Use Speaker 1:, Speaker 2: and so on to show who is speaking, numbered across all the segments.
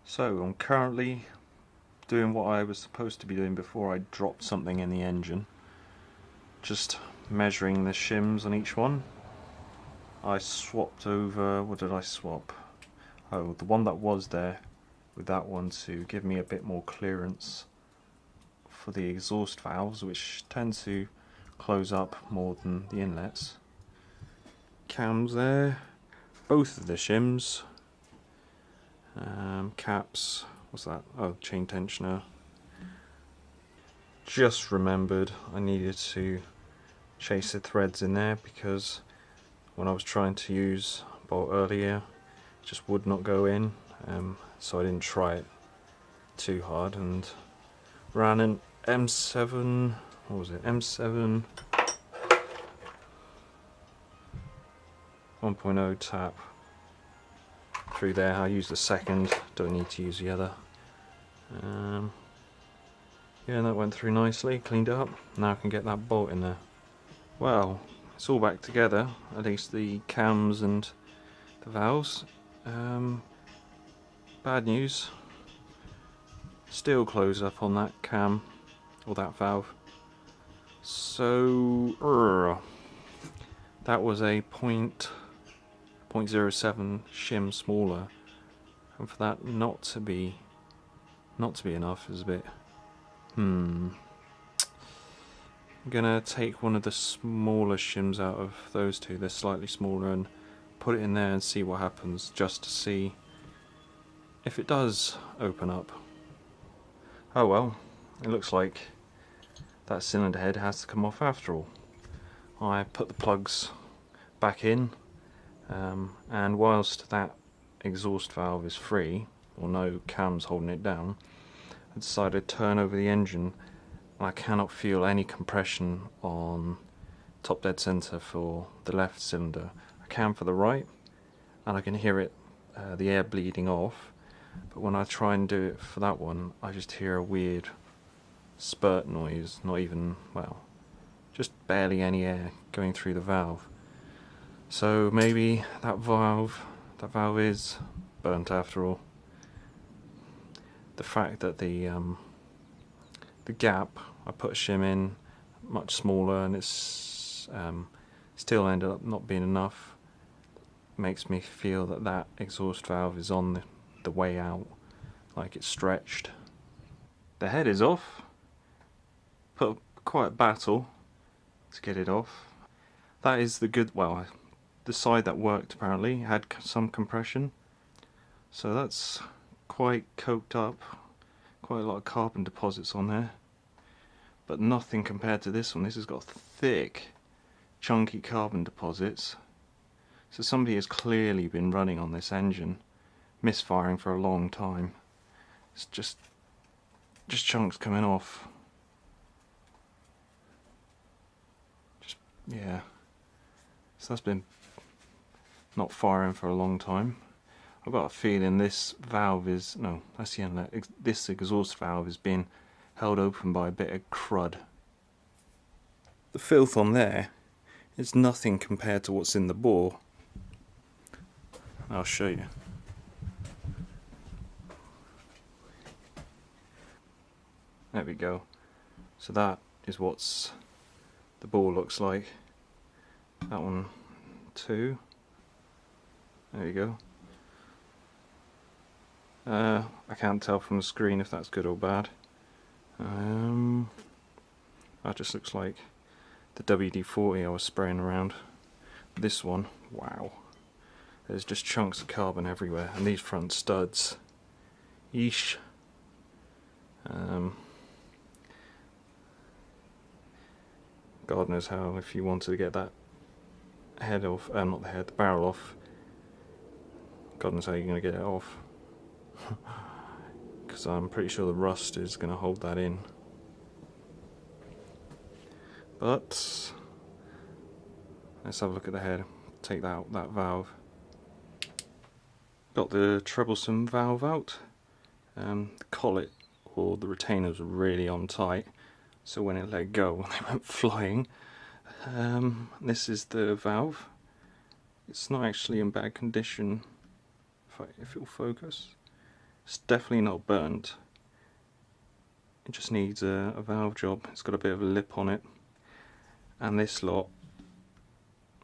Speaker 1: So I'm currently doing what I was supposed to be doing before I dropped something in the engine. Just measuring the shims on each one. I swapped over, what did I swap? Oh, the one that was there with that one to give me a bit more clearance for the exhaust valves, which tend to close up more than the inlets. Cams there, both of the shims. Caps, what's that? Oh, chain tensioner. Just remembered I needed to chase the threads in there because when I was trying to use a bolt earlier, it just would not go in, so I didn't try it too hard and ran an M7, what was it, M7 1.0 tap through there. I used the second, don't need to use the other. Yeah, that went through nicely, cleaned it up. Now I can get that bolt in there. Well, it's all back together, at least the cams and the valves. Bad news, still close up on that cam or that valve. So that was a 0.07 shim smaller, and for that not to be enough is a bit. I'm gonna take one of the smaller shims out of those two, they're slightly smaller, and put it in there and see what happens, just to see if it does open up. Oh well, it looks like that cylinder head has to come off after all. I put the plugs back in, and whilst that exhaust valve is free, or no cams holding it down, I decided to turn over the engine, and I cannot feel any compression on top dead center for the left cylinder. I can for the right, and I can hear it, the air bleeding off, but when I try and do it for that one, I just hear a weird spurt noise, not even, well, just barely any air going through the valve. So maybe that valve is burnt after all. The fact that the gap, I put a shim in much smaller and it's still ended up not being enough, makes me feel that that exhaust valve is on the way out, like it's stretched. The head is off. Put quite a battle to get it off. That is the good, well, the side that worked apparently had some compression, so that's quite coked up, quite a lot of carbon deposits on there, but nothing compared to this one. This has got thick, chunky carbon deposits, so somebody has clearly been running on this engine, misfiring for a long time. It's just chunks coming off. Yeah, so that's been not firing for a long time. I've got a feeling this valve is, no, that's the inlet, this exhaust valve is being held open by a bit of crud. The filth on there is nothing compared to what's in the bore. I'll show you. There we go. So that is what's the bore looks like. That one too. There you go. I can't tell from the screen if that's good or bad. That just looks like the WD-40 I was spraying around. This one, wow. There's just chunks of carbon everywhere, and these front studs. Yeesh. God knows how, if you wanted to get that head off, not the head, the barrel off, God knows how you're going to get it off. Because I'm pretty sure the rust is going to hold that in. But let's have a look at the head. Take out that valve. Got the troublesome valve out. The collet or the retainers were really on tight, so when it let go, they went flying. This is the valve. It's not actually in bad condition. If it will focus. It's definitely not burnt. It just needs a valve job. It's got a bit of a lip on it. And this lot,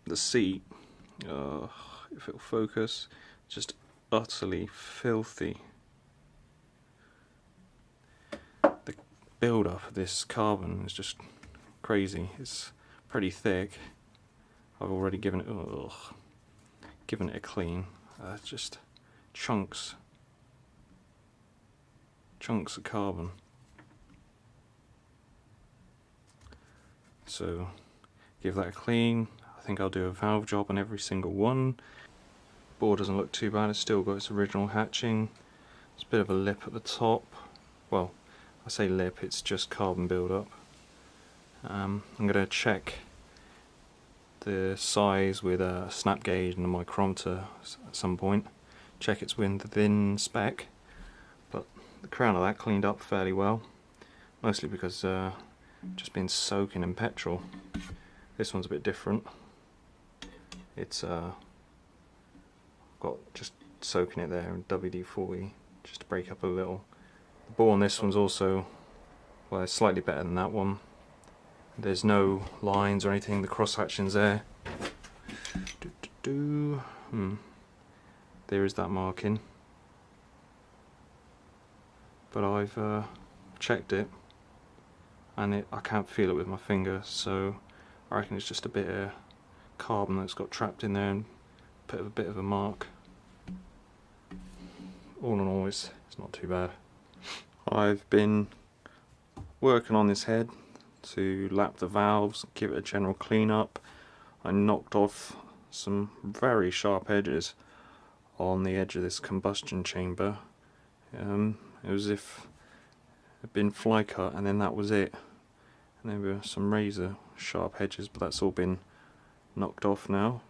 Speaker 1: the seat, if it'll focus, just utterly filthy. The build up of this carbon is just crazy. It's pretty thick. I've already given it a clean. Just chunks of carbon. So give that a clean. I think I'll do a valve job on every single one. Board doesn't look too bad. It's still got its original hatching. There's a bit of a lip at the top. Well, I say lip, it's just carbon build-up. I'm going to check the size with a snap gauge and a micrometer at some point. Check it's within spec, but the crown of that cleaned up fairly well, mostly because just been soaking in petrol. This one's a bit different. It's got just soaking it there in WD-40 just to break up a little. The bore on this one's also, well, it's slightly better than that one. There's no lines or anything, the cross hatching's there. There is that marking. But I've checked it, and I can't feel it with my finger, so I reckon it's just a bit of carbon that's got trapped in there and put a bit of a mark. All in all, it's not too bad. I've been working on this head to lap the valves, give it a general clean up. I knocked off some very sharp edges on the edge of this combustion chamber. It was as if it had been fly cut and then that was it. And there were some razor sharp edges, but that's all been knocked off now.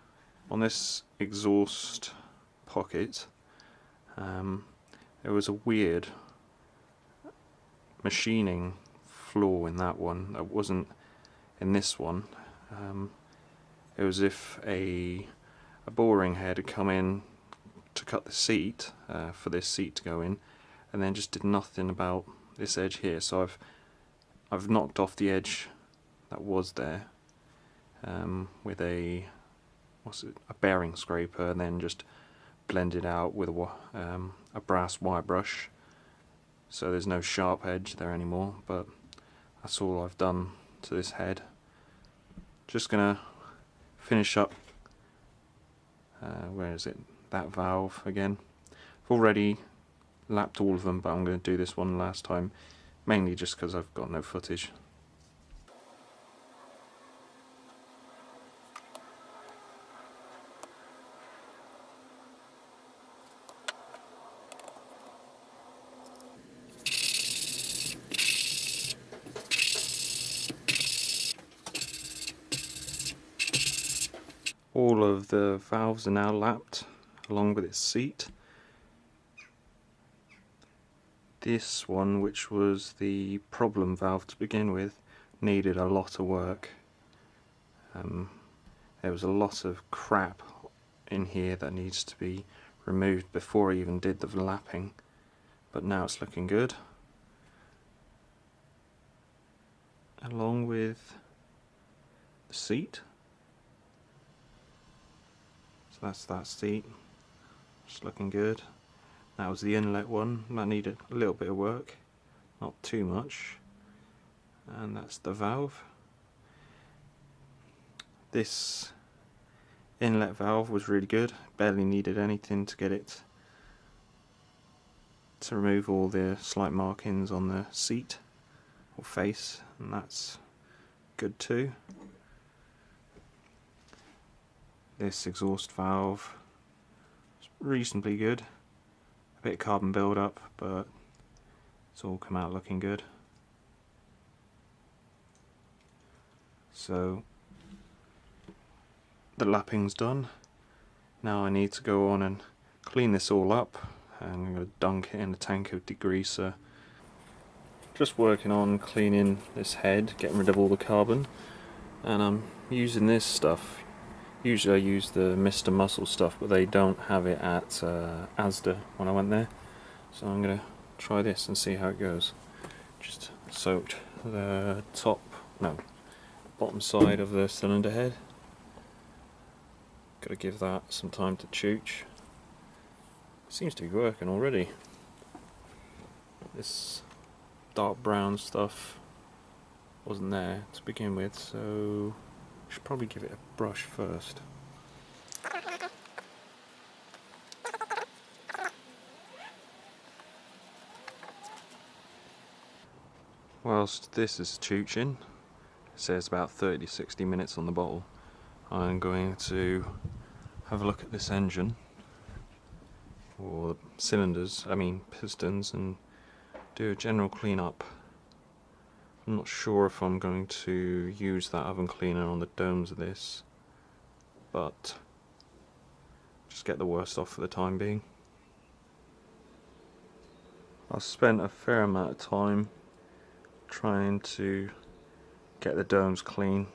Speaker 1: On this exhaust pocket, there was a weird machining flaw in that one that wasn't in this one. It was as if a boring head had come in to cut the seat, for this seat to go in, and then just did nothing about this edge here. So I've knocked off the edge that was there with a bearing scraper, and then just blended out with a brass wire brush, so there's no sharp edge there anymore. But that's all I've done to this head. Just gonna finish up, where is it, that valve again. I've already lapped all of them, but I'm going to do this one last time, mainly just because I've got no footage. All of the valves are now lapped, along with its seat. This one, which was the problem valve to begin with, needed a lot of work. There was a lot of crap in here that needs to be removed before I even did the lapping, but now it's looking good. Along with the seat. So that's that seat, just looking good. That was the inlet one, that needed a little bit of work, not too much. And that's the valve. This inlet valve was really good, barely needed anything to get it to remove all the slight markings on the seat or face, and that's good too. This exhaust valve is reasonably good. A bit of carbon build up, but it's all come out looking good. So the lapping's done. Now I need to go on and clean this all up, and I'm going to dunk it in a tank of degreaser. Just working on cleaning this head, getting rid of all the carbon, and I'm using this stuff. Usually I use the Mr. Muscle stuff, but they don't have it at Asda when I went there. So I'm going to try this and see how it goes. Just soaked the bottom side of the cylinder head. Got to give that some time to chooch. Seems to be working already. This dark brown stuff wasn't there to begin with, so I should probably give it a brush first. Whilst this is chooching, it says about 30 to 60 minutes on the bottle, I'm going to have a look at this engine, or cylinders, pistons, and do a general clean-up. I'm not sure if I'm going to use that oven cleaner on the domes of this, but just get the worst off for the time being. I've spent a fair amount of time trying to get the domes clean.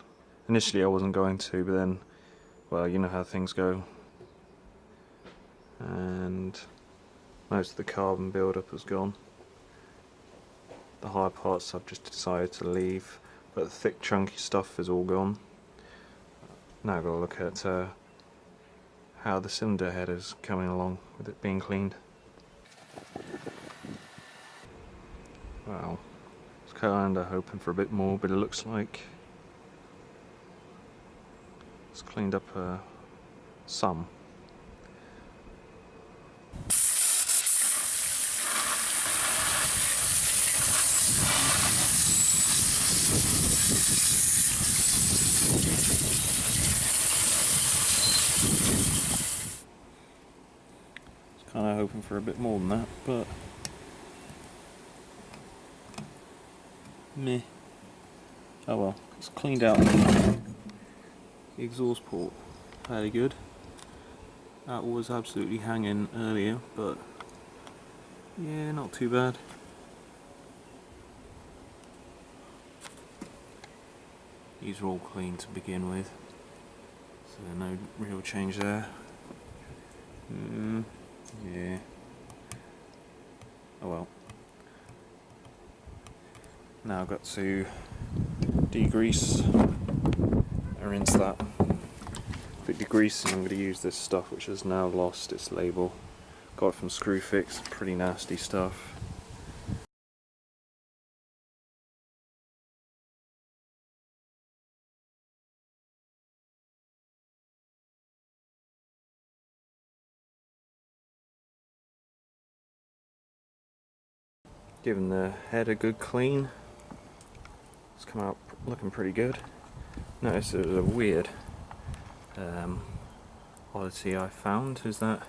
Speaker 1: Initially I wasn't going to, but then, well, you know how things go. And most of the carbon buildup has gone. The hard parts I've just decided to leave, but the thick chunky stuff is all gone. Now I've got to look at how the cylinder head is coming along with it being cleaned. Well, I was kinda hoping for a bit more, but it looks like it's cleaned up some. Kind of hoping for a bit more than that, but meh. Oh well, it's cleaned out the exhaust port fairly good. That was absolutely hanging earlier, but yeah, not too bad. These are all clean to begin with, so no real change there. Yeah. Oh well. Now I've got to degrease and rinse that. Bit degreasing, I'm going to use this stuff which has now lost its label. Got it from Screwfix, pretty nasty stuff. Giving the head a good clean. It's come out looking pretty good. Notice there was a weird oddity I found, is that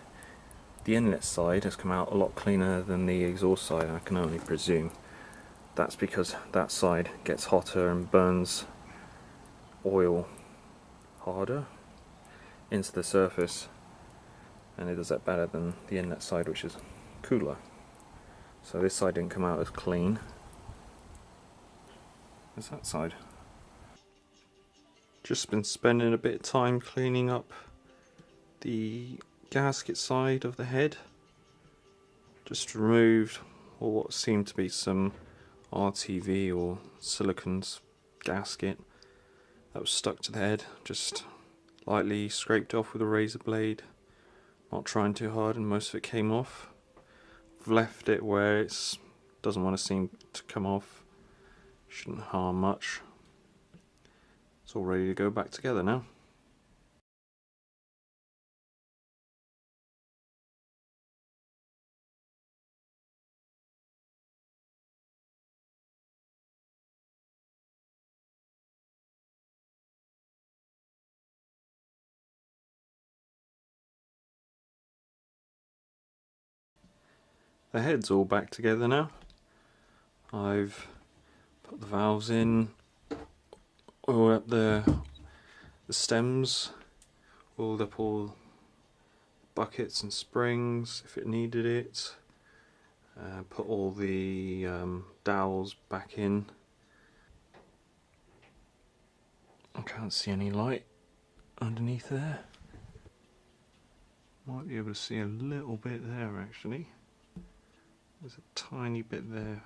Speaker 1: the inlet side has come out a lot cleaner than the exhaust side. I can only presume that's because that side gets hotter and burns oil harder into the surface, and it does that better than the inlet side, which is cooler. So this side didn't come out as clean as that side. Just been spending a bit of time cleaning up the gasket side of the head. Just removed what seemed to be some RTV or silicon's gasket that was stuck to the head. Just lightly scraped off with a razor blade, not trying too hard, and most of it came off. I've left it where it doesn't want to seem to come off. Shouldn't harm much. It's all ready to go back together now. The head's all back together now. I've put the valves in, oiled up the stems, oiled up all buckets and springs if it needed it, put all the dowels back in. I can't see any light underneath there. Might be able to see a little bit there actually. There's a tiny bit there.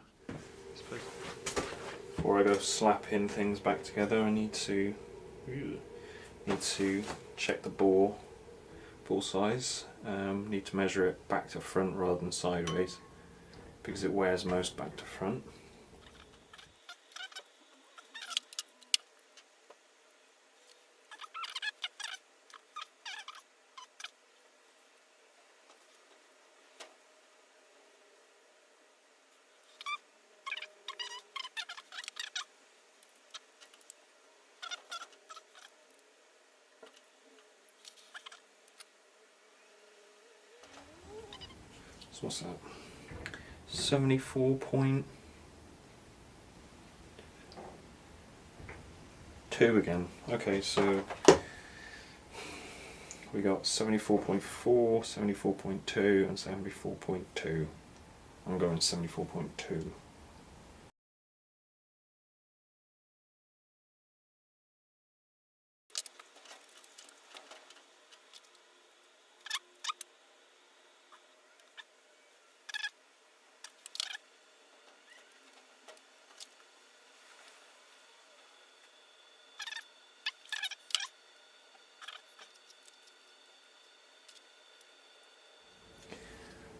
Speaker 1: Before I go slapping things back together, I need to check the bore size. Need to measure it back to front rather than sideways, because it wears most back to front. So what's that? 74.2 again. Okay, so we got 74.4, 74.2 and 74.2. I'm going 74.2.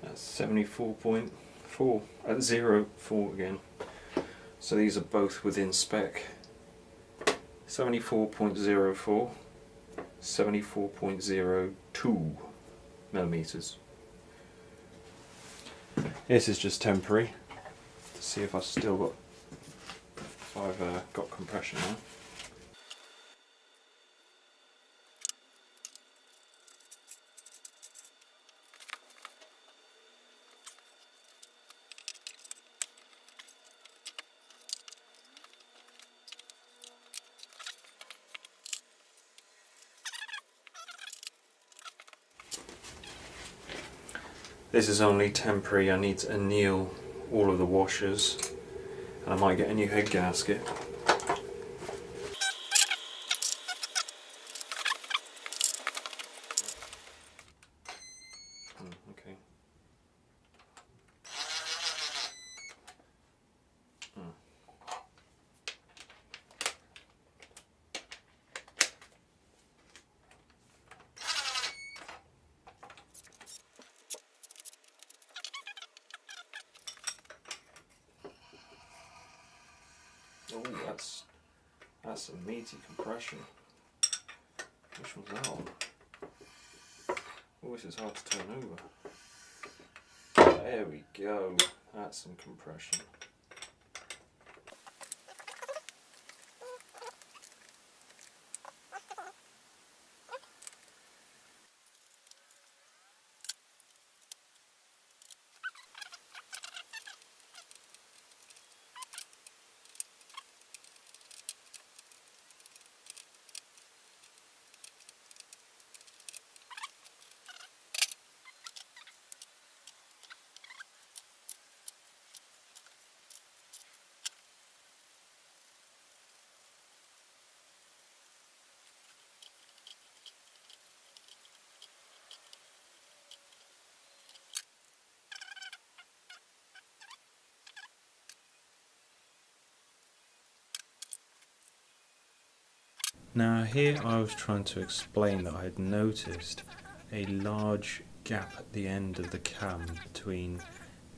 Speaker 1: That's 74.4 at 0.4 again. So these are both within spec. 74.04, 74.02 millimeters. This is just temporary to see if I've still got, got compression now. This is only temporary. I need to anneal all of the washers, and I might get a new head gasket. Okay. Oh, that's a meaty compression. Which one's that on? Oh, this is hard to turn over. There we go. That's some compression. Now here I was trying to explain that I had noticed a large gap at the end of the cam between the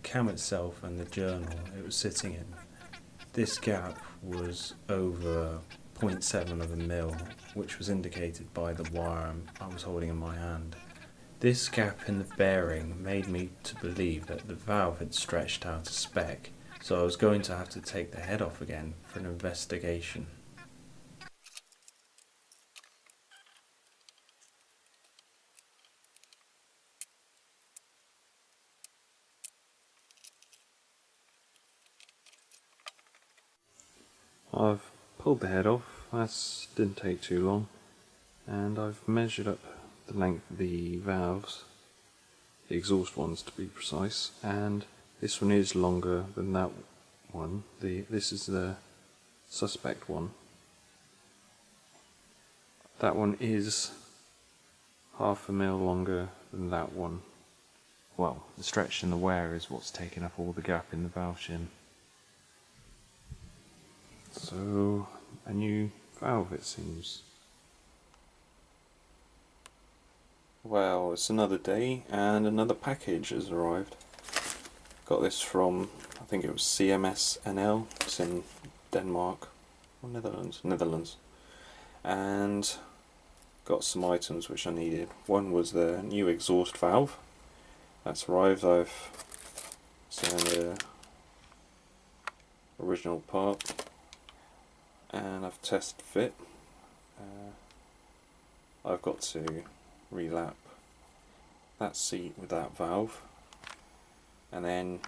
Speaker 1: cam itself and the journal it was sitting in. This gap was over 0.7 of a mil, which was indicated by the wire I was holding in my hand. This gap in the bearing made me to believe that the valve had stretched out of spec, so I was going to have to take the head off again for an investigation. I've pulled the head off. That didn't take too long, and I've measured up the length of the valves, the exhaust ones to be precise, and this one is longer than that one. This is the suspect one. That one is 0.5 mil longer than that one well, the stretch and the wear is what's taking up all the gap in the valve shim. So, a new valve it seems. Well, it's another day and another package has arrived. Got this from, I think it was CMS NL, it's in Denmark, or Netherlands. And got some items which I needed. One was the new exhaust valve. That's arrived. I've seen the original part and I've test fit. I've got to relap that seat with that valve, and then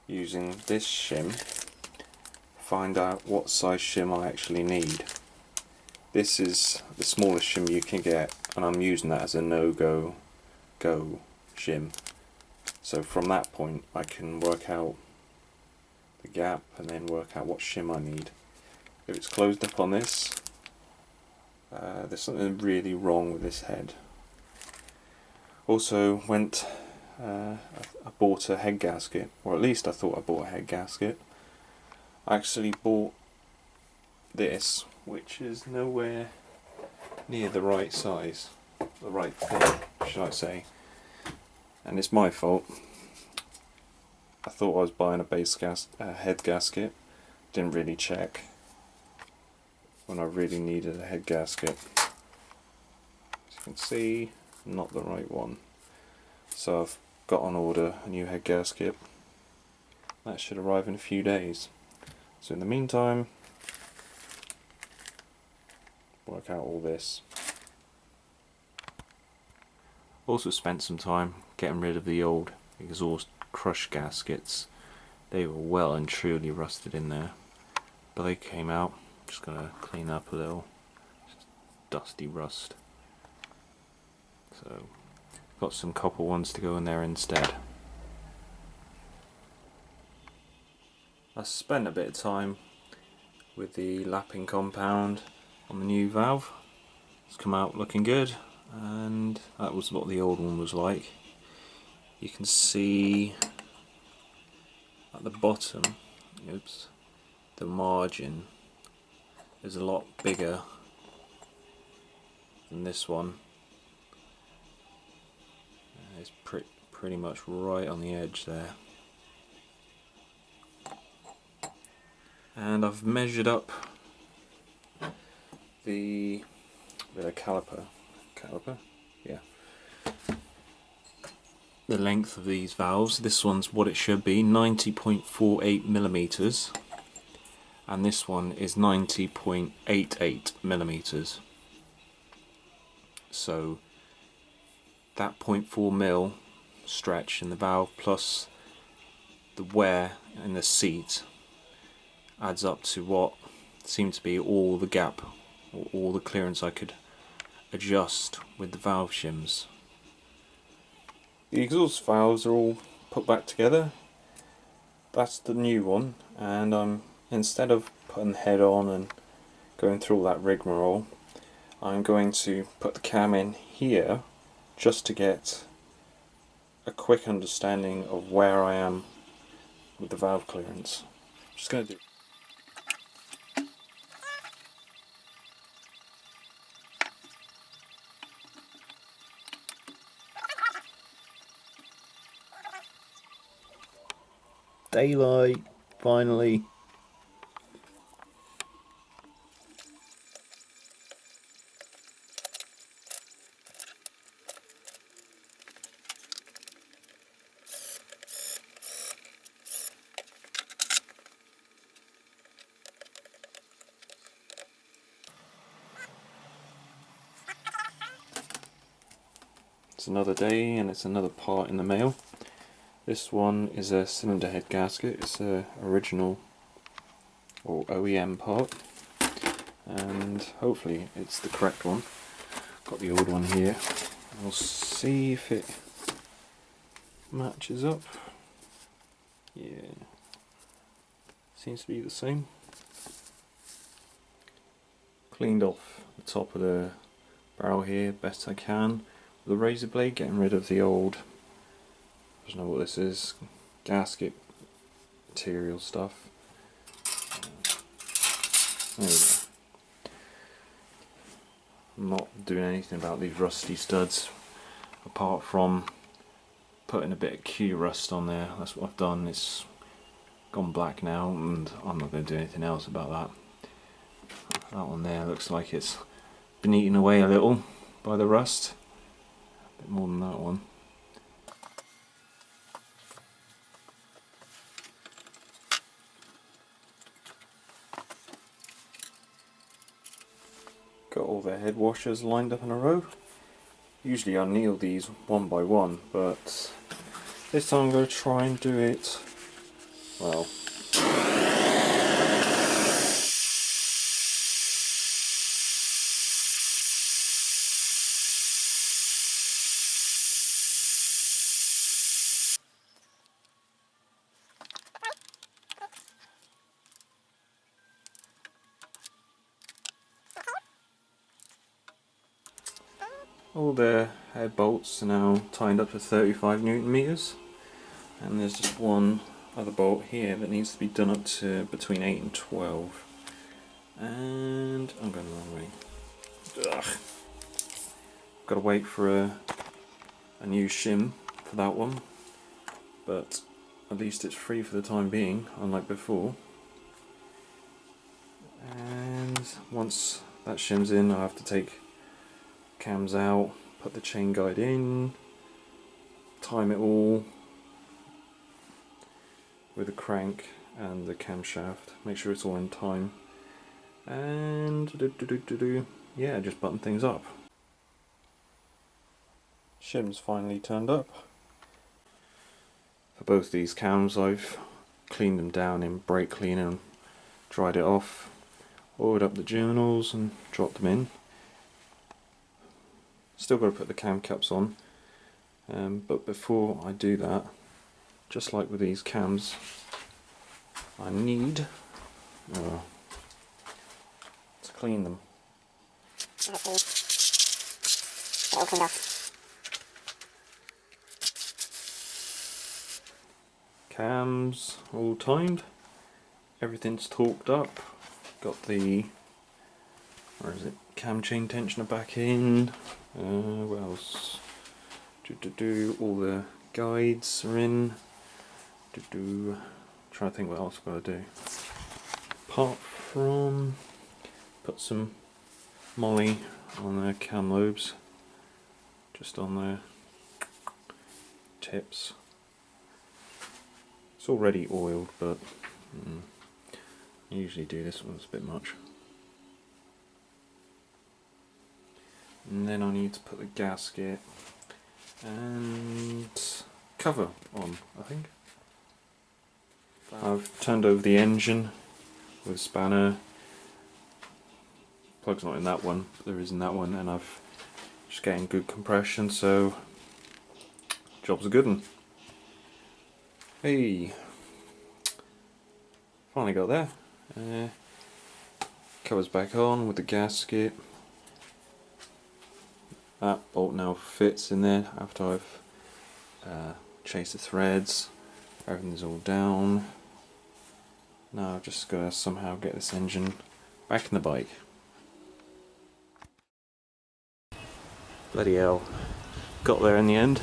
Speaker 1: using this shim find out what size shim I actually need. This is the smallest shim you can get, and I'm using that as a no-go shim. So from that point I can work out the gap and then work out what shim I need. If it's closed up on this, there's something really wrong with this head. Also I bought a head gasket, or at least I thought I bought a head gasket. I actually bought this, which is nowhere near the right size, the right fit, should I say. And it's my fault. I thought I was buying a head gasket, didn't really check when I really needed a head gasket. As you can see, not the right one. So I've got on order a new head gasket. That should arrive in a few days. So in the meantime, work out all this. Also spent some time getting rid of the old exhaust crush gaskets. They were well and truly rusted in there, but they came out. Just gonna clean up a little dusty rust. So got some copper ones to go in there instead. I spent a bit of time with the lapping compound on the new valve. It's come out looking good, and that was what the old one was like. You can see at the bottom, the margin is a lot bigger than this one. It's pretty much right on the edge there. And I've measured up the caliper, yeah, the length of these valves. This one's what it should be, 90.48 millimeters, and this one is 90.88 millimeters. So that 0.4 mil stretch in the valve plus the wear in the seat adds up to what seemed to be all the gap, or all the clearance I could adjust with the valve shims. The exhaust valves are all put back together. That's the new one, and instead of putting the head on and going through all that rigmarole, I'm going to put the cam in here just to get a quick understanding of where I am with the valve clearance. Just going to do. Daylight, finally. It's another day and it's another part in the mail. This one is a cylinder head gasket. It's a original or OEM part, and hopefully it's the correct one. Got the old one here. We'll see if it matches up. Yeah, seems to be the same. Cleaned off the top of the barrel here best I can with a razor blade, getting rid of the old don't know what this is. Gasket material stuff. There we go. I'm not doing anything about these rusty studs apart from putting a bit of Q rust on there. That's what I've done. It's gone black now and I'm not going to do anything else about that. That one there looks like it's been eaten away a little by the rust. A bit more than that one. Got all the head washers lined up in a row. Usually I anneal these one by one, but this time I'm going to try and do it, well, all the head bolts are now tied up to 35 Newton meters, and there's just one other bolt here that needs to be done up to between 8 and 12. And I'm going the wrong way. Ugh. Got to wait for a new shim for that one, but at least it's free for the time being, unlike before. And once that shim's in, I'll have to take cams out, put the chain guide in, time it all with the crank and the camshaft, make sure it's all in time, and yeah, just button things up. Shim's finally turned up. For both these cams I've cleaned them down in brake cleaner and dried it off, oiled up the journals and dropped them in. Still got to put the cam caps on, but before I do that, just like with these cams, I need to clean them.
Speaker 2: All cleaned off.
Speaker 1: Cams all timed, everything's torqued up, got the, where is it, cam chain tensioner back in, what else, all the guides are in, trying to think what else I've got to do, apart from put some molly on the cam lobes, just on the tips. It's already oiled, but I usually do this one, it's a bit much. And then I need to put the gasket and cover on, I think. I've turned over the engine with a spanner. Plug's not in that one, but there is in that one, and I've just getting good compression, so job's a good one. Hey, finally got there. Covers back on with the gasket. That bolt now fits in there after I've chased the threads. Everything's all down. Now I've just got to somehow get this engine back in the bike. Bloody hell, got there in the end.